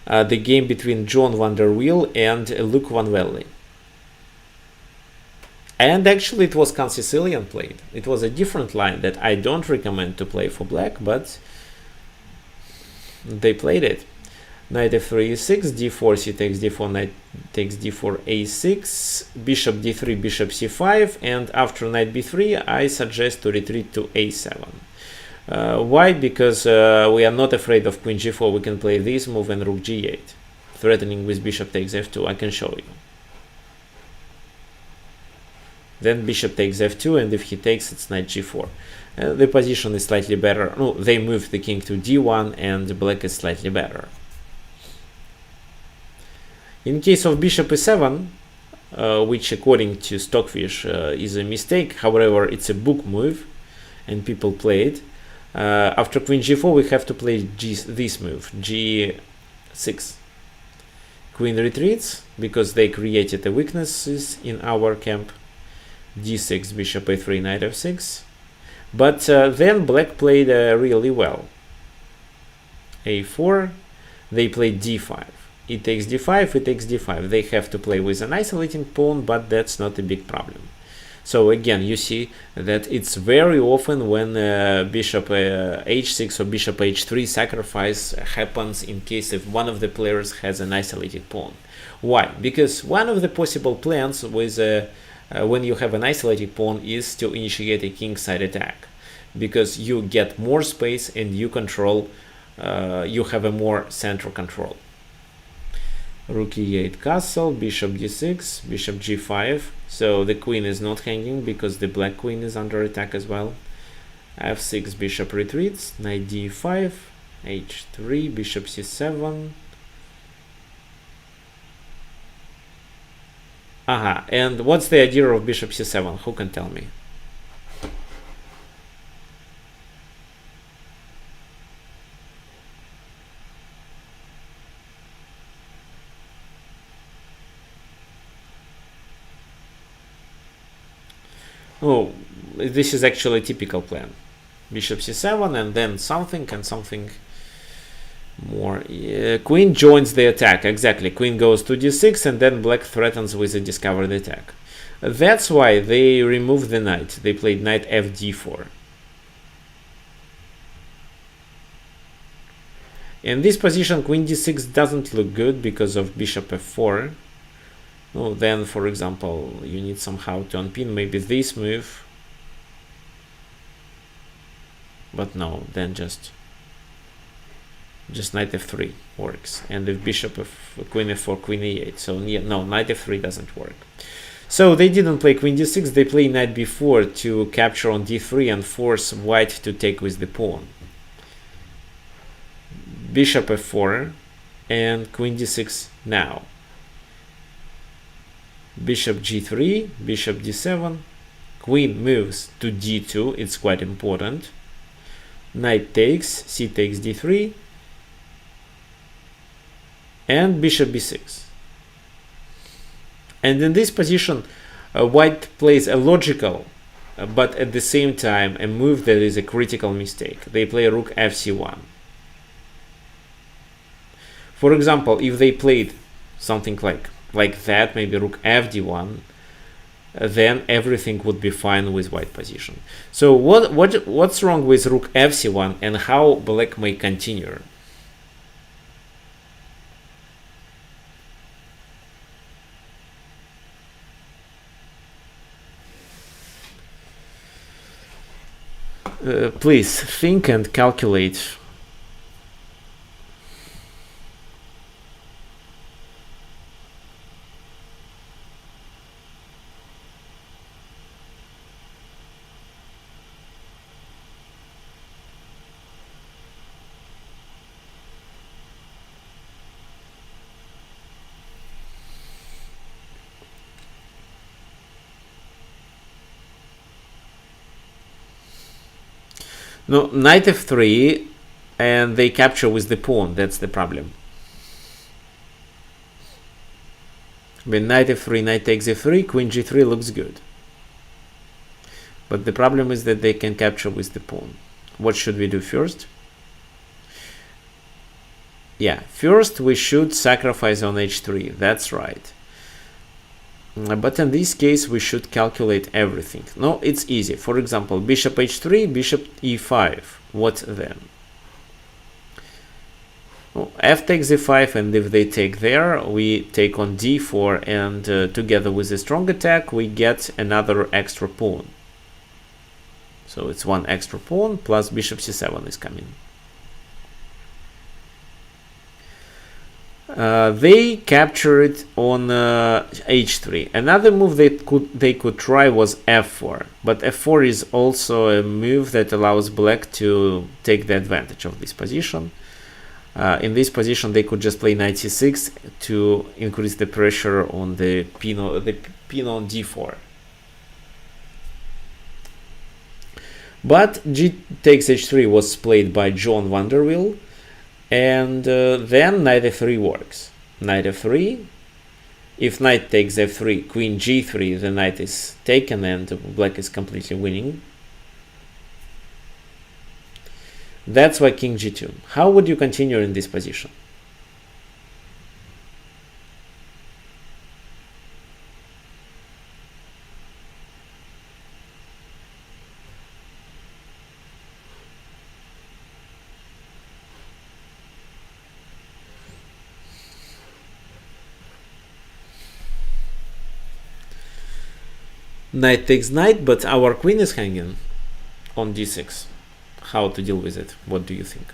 A: The game between John van der Wiel and Luc van Velde. And actually it was Sicilian played. It was a different line that I don't recommend to play for black, but they played it. Knight f3 e6, d4, c takes d4, knight takes d4, a6, bishop d3, bishop c5, and after knight b3 I suggest to retreat to a7. Why? Because we are not afraid of queen g4. We can play this move and rook g8, threatening with bishop takes f2. I can show you. Then bishop takes f2, and if he takes, it's knight g4. The position is slightly better. No, they moved the king to d1, and black is slightly better. In case of bishop e7, which according to Stockfish is a mistake, however, it's a book move, and people play it. After queen g4, we have to play this move, g6. Queen retreats, because they created the weaknesses in our camp. d6, bishop a3, knight f6. But then black played really well. a4, they played d5. It takes d5, it takes d5. They have to play with an isolating pawn, but that's not a big problem. So again, you see that it's very often when bishop h6 or bishop h3 sacrifice happens in case if one of the players has an isolated pawn. Why? Because one of the possible plans with when you have an isolated pawn is to initiate a kingside attack, because you get more space and you control, you have a more central control. Rook e8 castle, bishop d6, bishop g5. So the queen is not hanging because the black queen is under attack as well. f6, bishop retreats, knight d5, h3, bishop c7. Aha, and what's the idea of bishop c7? Who can tell me? Oh, this is actually a typical plan. Bishop c7 and then something and something more. Queen joins the attack. Exactly. Queen goes to d6 and then black threatens with a discovered attack. That's why they removed the knight. They played knight fd4. In this position, queen d6 doesn't look good because of bishop f4. Oh, then, for example, you need somehow to unpin maybe this move. But no, then just knight f3 works. And if bishop f queen f4, queen e8. So yeah, no, knight f3 doesn't work. So they didn't play queen d6, they play knight b4 to capture on d3 and force white to take with the pawn. Bishop f4 and queen d6 now. Bishop g3, bishop d7, queen moves to d2, it's quite important. Knight takes, c takes d3, and bishop b6. And in this position, white plays a logical, but at the same time a move that is a critical mistake. They play rook fc1. For example, if they played something like that, maybe rook fd1, then everything would be fine with white position. So what's wrong with rook fc1 and how black may continue? Please think and calculate. No, knight f3 and they capture with the pawn, that's the problem. When knight f3, knight takes f3, queen g3 looks good. But the problem is that they can capture with the pawn. What should we do first? Yeah, first we should sacrifice on h3, that's right. But in this case, we should calculate everything. No, it's easy. For example, bishop h3, bishop e5. What then? Well, f takes e5, and if they take there, we take on d4, and together with a strong attack, we get another extra pawn. So it's one extra pawn, plus bishop c7 is coming. They captured on h3. Another move they could try was f4, but f4 is also a move that allows black to take the advantage of this position. In this position, they could just play knight c6 to increase the pressure on the pin on d4. But g takes h3 was played by John Vanderwill. And then knight f3 works. Knight f3, If knight takes f3, queen g3, the knight is taken and black is completely winning. That's why king g2. How would you continue in this position? Knight takes knight, but our queen is hanging on d6. How to deal with it? What do you think?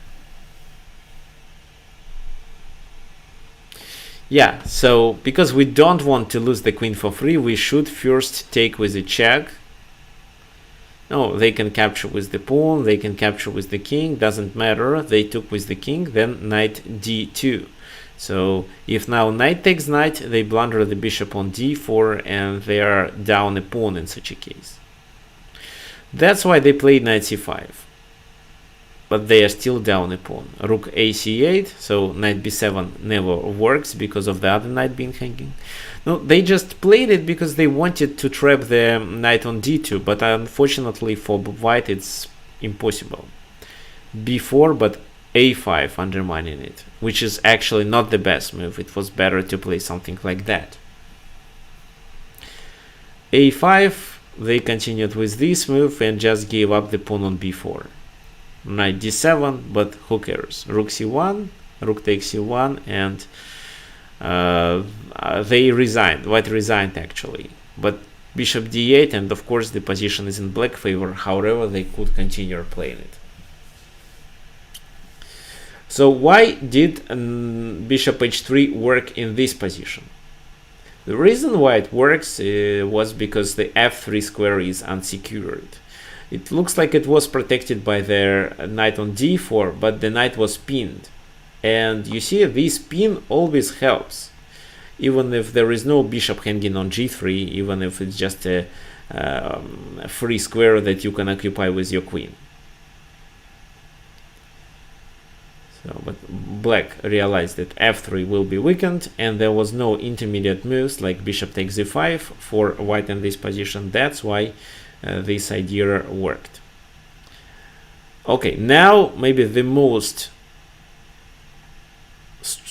A: Yeah, so because we don't want to lose the queen for free, we should first take with a check. No, they can capture with the pawn, they can capture with the king, doesn't matter. They took with the king, then knight d2. So if now knight takes knight, they blunder the bishop on d4 and they are down a pawn in such a case. That's why they played knight c5. But they are still down a pawn. Rook a c8, so knight b7 never works because of the other knight being hanging. No, they just played it because they wanted to trap the knight on d2, but unfortunately for white it's impossible. b4, but a5 undermining it, which is actually not the best move. It was better to play something like that. a5, they continued with this move and just gave up the pawn on b4. Knight d7, but who cares? Rook c1, rook takes c1, and they resigned. White resigned actually, but bishop d8, and of course the position is in black favor. However, they could continue playing it. So why did bishop h3 work in this position? The reason why it works was because the f3 square is unsecured. It looks like it was protected by their knight on d4, but the knight was pinned. And you see, this pin always helps. Even if there is no bishop hanging on g3, even if it's just a free square that you can occupy with your queen. So, but black realized that f3 will be weakened, and there was no intermediate moves like bishop takes e5 for white in this position. That's why this idea worked. Okay, now maybe the most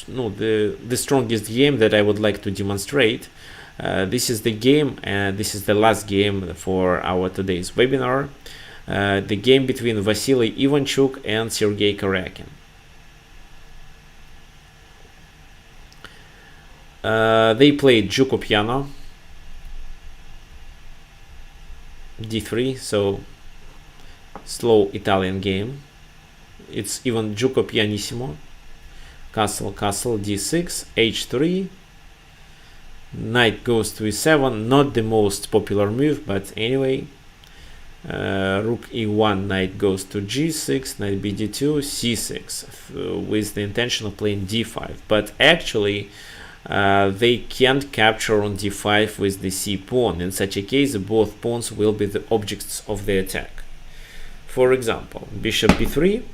A: the strongest game that I would like to demonstrate. This is the game, and this is the last game for our today's webinar. The game between Vasily Evenchuk and Sergey Karakin. They played Juco Piano d3, so slow Italian game. It's even Juco Pianissimo. Castle, castle, d6, h3, knight goes to e7, not the most popular move, but anyway. Rook e1, knight goes to g6, knight bd2, c6, with the intention of playing d5, but actually they can't capture on d5 with the c pawn. In such a case, both pawns will be the objects of the attack. For example, bishop b3,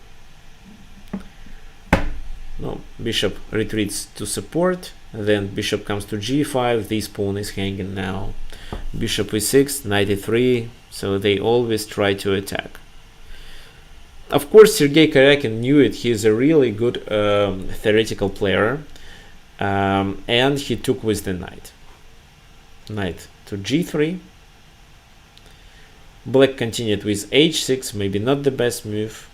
A: no, bishop retreats to support, then bishop comes to g5, this pawn is hanging now. Bishop e6, knight e3, so they always try to attack. Of course, Sergey Karakin knew it. He's a really good theoretical player, and he took with the knight. Knight to g3. Black continued with h6, maybe not the best move.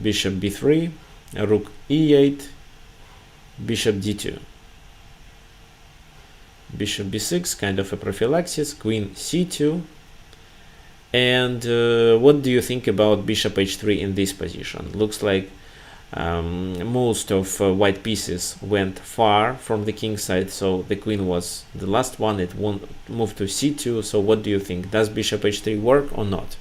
A: Bishop b3, rook e8, bishop d2. Bishop b6, kind of a prophylaxis, queen c2. And what do you think about bishop h3 in this position? Looks like most of white pieces went far from the king side, so the queen was the last one. It won't move to c2. So what do you think? Does bishop h3 work or not?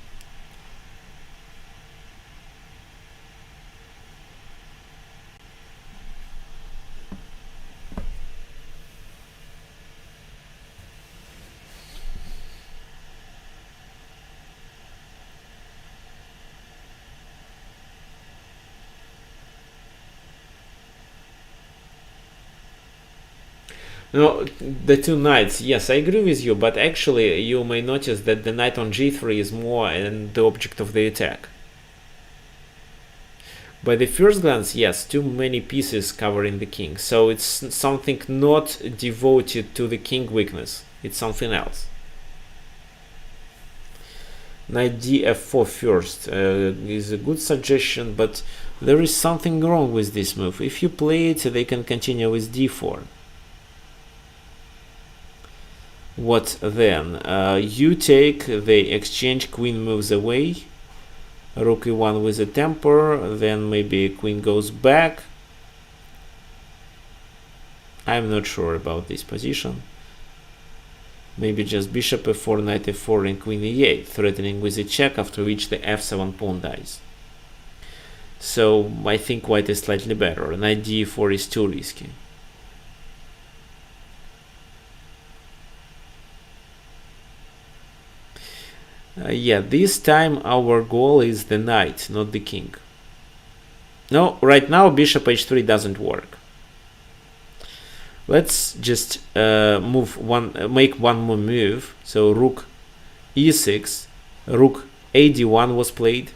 A: No, the two knights, yes, I agree with you, but actually you may notice that the knight on g3 is more the object of the attack. By the first glance, yes, too many pieces covering the king, so it's something not devoted to the king weakness, it's something else. Knight df4 first is a good suggestion, but there is something wrong with this move. If you play it, they can continue with d4. What then? You take, they exchange, queen moves away, rook e1 with a temper, then maybe queen goes back. I'm not sure about this position. Maybe just bishop f4, knight f4 and queen e8, threatening with a check, after which the f7 pawn dies. So I think white is slightly better. Knight d4 is too risky. Yeah, this time our goal is the knight, not the king. No, right now bishop h3 doesn't work. Let's just make one more move. So rook e6, rook ad1 was played,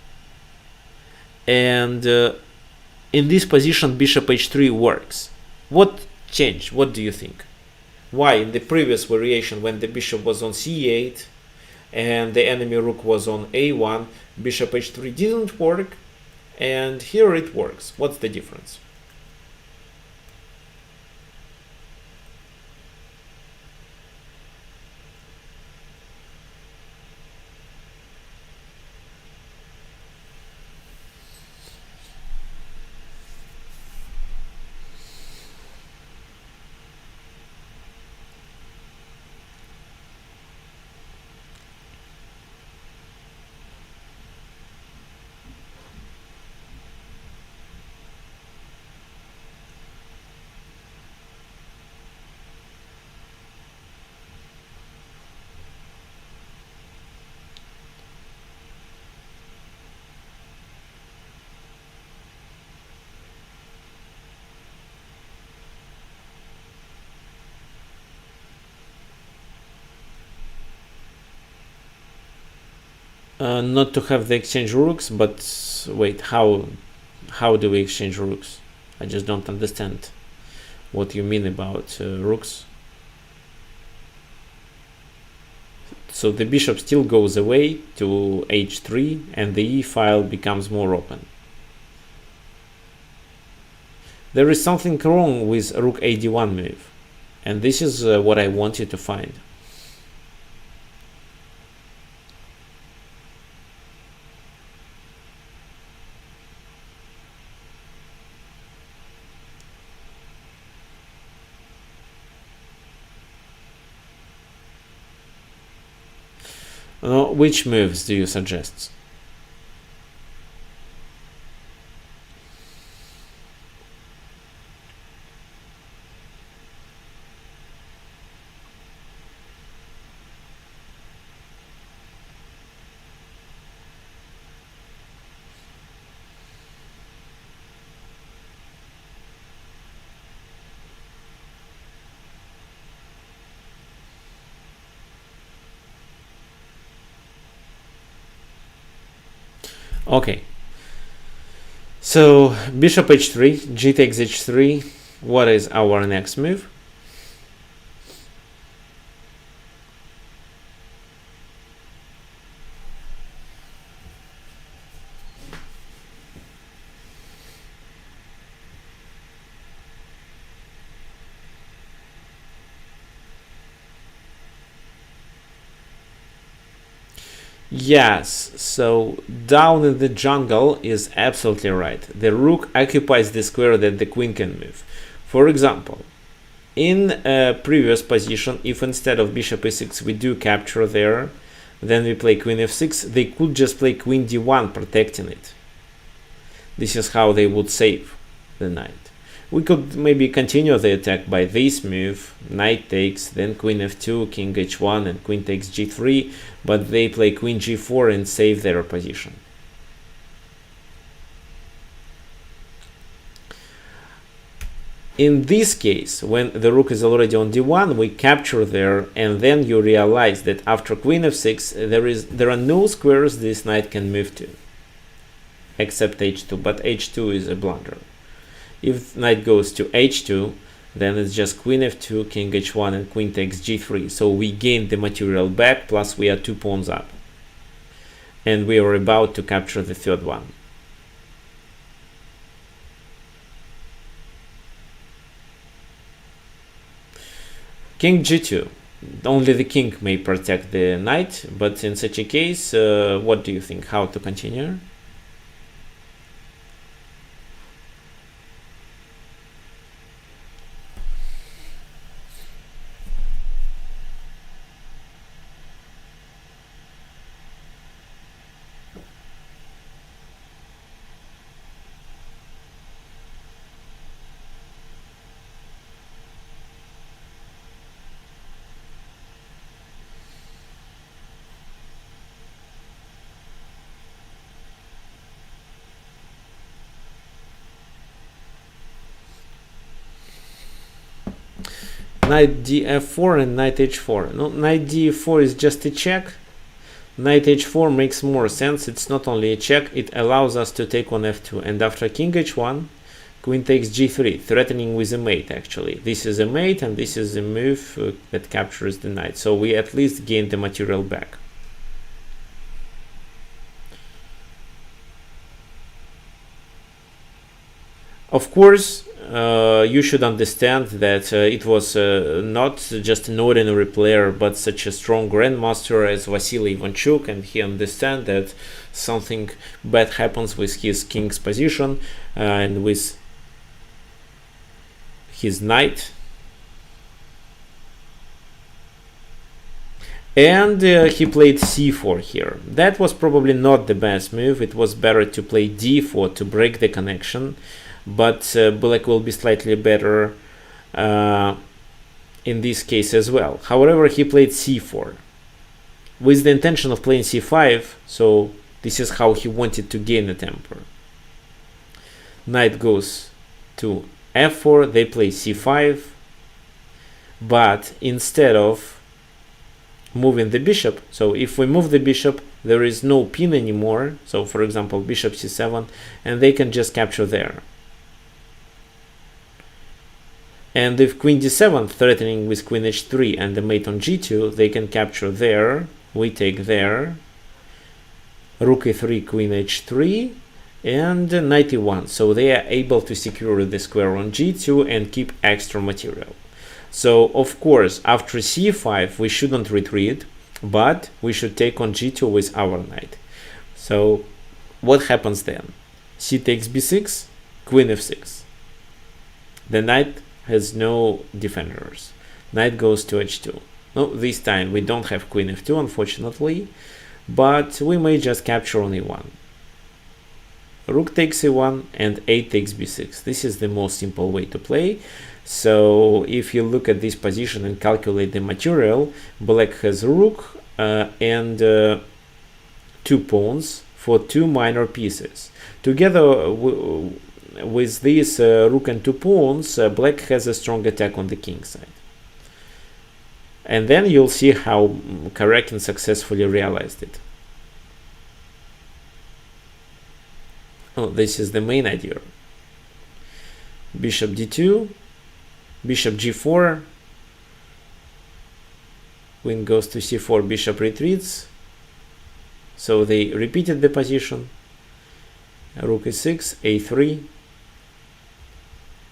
A: and in this position bishop h3 works. What changed? What do you think? Why in the previous variation, when the bishop was on c8 and the enemy rook was on a1, bishop h3 didn't work, and here it works? What's the difference? Not to have the exchange rooks, but wait, how do we exchange rooks? I just don't understand what you mean about rooks. So the bishop still goes away to h3 and the e file becomes more open. There is something wrong with rook ad1 move, and this is what I wanted to find. Which moves do you suggest? Okay, so bishop h3, g takes h3. What is our next move? Yes, so down in the jungle is absolutely right. The rook occupies the square that the queen can move. For example, in a previous position, if instead of bishop e6 we do capture there, then we play queen f6, they could just play queen d1 protecting it. This is how they would save the knight. We could maybe continue the attack by this move, knight takes, then queen f2, king h1 and queen takes g3, but they play queen g4 and save their position. In this case, when the rook is already on d1, we capture there, and then you realize that after queen f6, there are no squares this knight can move to, except h2, but h2 is a blunder. If knight goes to h2, then it's just queen f2, king h1, and queen takes g3. So we gain the material back, plus we are 2 pawns up. And we are about to capture the third one. King g2. Only the king may protect the knight, but in such a case, what do you think? How to continue? Knight df4 and knight h4. No, knight d4 is just a check. Knight h4 makes more sense. It's not only a check, it allows us to take on f2. And after king h1, queen takes g3, threatening with a mate actually. This is a mate and this is a move that captures the knight. So we at least gain the material back. Of course, you should understand that it was not just an ordinary player, but such a strong grandmaster as Vasily Evenchuk, and he understands that something bad happens with his king's position and with his knight. And he played c4 here. That was probably not the best move. It was better to play d4 to break the connection. But black will be slightly better in this case as well. However, he played c4 with the intention of playing c5, so this is how he wanted to gain a tempo. Knight goes to f4, they play c5, but instead of moving the bishop, so if we move the bishop, there is no pin anymore, so for example bishop c7, and they can just capture there. And if queen d7 threatening with queen h3 and the mate on g2, they can capture there, we take there, rook e3, queen h3, and knight e1. So they are able to secure the square on g2 and keep extra material. So of course, after c5, we shouldn't retreat, but we should take on g2 with our knight. So what happens then? C takes b6, queen f6. The knight has no defenders. Knight goes to h2. No, this time we don't have queen f2, unfortunately, but we may just capture on e1. Rook takes e1 and a takes b6. This is the most simple way to play. So if you look at this position and calculate the material, black has rook and 2 pawns for 2 minor pieces. Together with these rook and 2 pawns, black has a strong attack on the king side. And then you'll see how Karakin successfully realized it. Oh, this is the main idea. Bishop d2, bishop g4, queen goes to c4, bishop retreats. So they repeated the position. Rook e6, a3.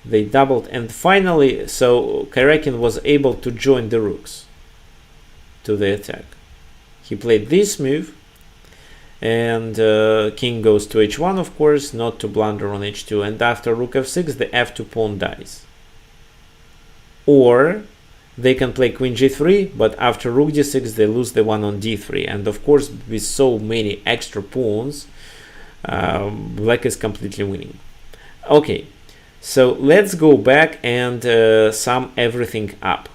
A: They doubled, and finally, so Karakin was able to join the rooks to the attack. He played this move, and king goes to h1, of course, not to blunder on h2, and after rook f6, the f2 pawn dies. Or they can play queen g3, but after rook d6, they lose the one on d3, and of course, with so many extra pawns, black is completely winning. Okay. So let's go back and sum everything up.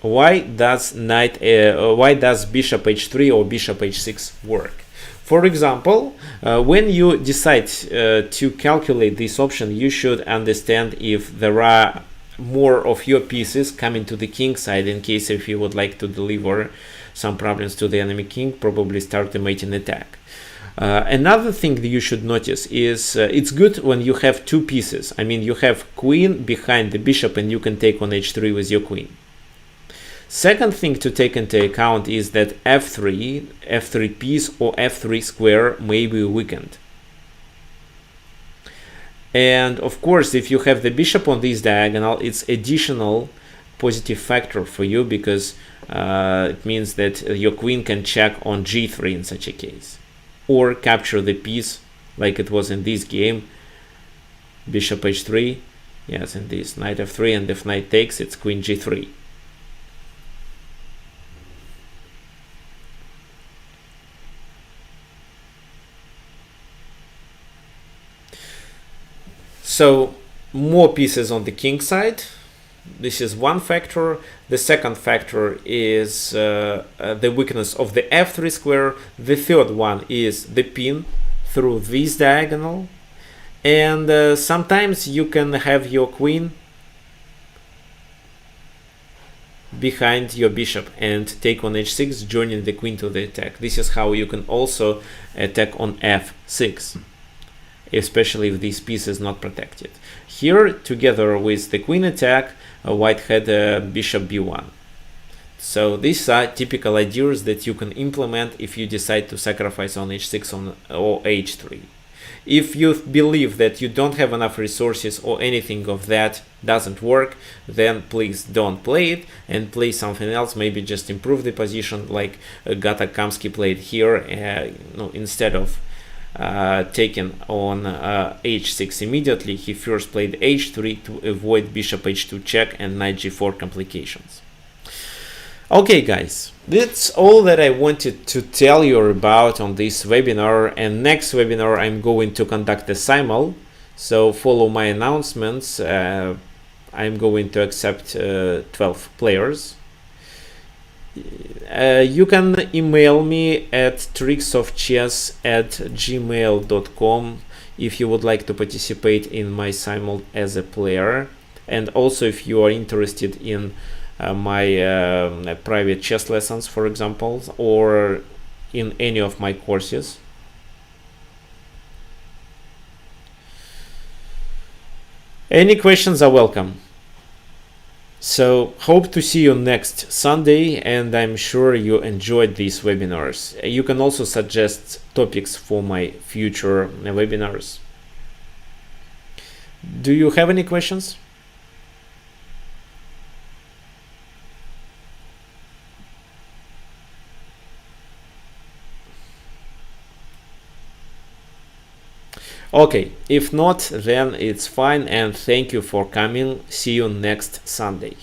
A: Why does bishop h3 or bishop h6 work? For example, when you decide to calculate this option, you should understand if there are more of your pieces coming to the king side, in case if you would like to deliver some problems to the enemy king, probably start a mating attack. Another thing that you should notice is it's good when you have two pieces. I mean, you have queen behind the bishop and you can take on h3 with your queen. Second thing to take into account is that f3 piece or f3 square may be weakened. And of course, if you have the bishop on this diagonal, it's additional positive factor for you, because it means that your queen can check on g3 in such a case, or capture the piece like it was in this game, bishop h3, yes, and this knight f3, and if knight takes, it's queen g3. So more pieces on the king side. This is one factor. The second factor is the weakness of the f3 square. The third one is the pin through this diagonal. And sometimes you can have your queen behind your bishop and take on h6, joining the queen to the attack. This is how you can also attack on f6, especially if this piece is not protected. Here, together with the queen attack, white had bishop b1. So these are typical ideas that you can implement if you decide to sacrifice on h6 or h3. If you believe that you don't have enough resources or anything of that doesn't work, then please don't play it and play something else. Maybe just improve the position, like Gata Kamsky played here. Instead of taken on h6 immediately, he first played h3 to avoid bishop h2 check and knight g4 complications. Okay guys, that's all that I wanted to tell you about on this webinar, and next webinar I'm going to conduct a simul, so follow my announcements. I'm going to accept 12 players. You can email me at tricksofchess@gmail.com if you would like to participate in my simul as a player, and also if you are interested in my private chess lessons, for example, or in any of my courses. Any questions are welcome. So hope to see you next Sunday, and I'm sure you enjoyed these webinars. You can also suggest topics for my future webinars. Do you have any questions? Okay, if not, then it's fine, and thank you for coming. See you next Sunday.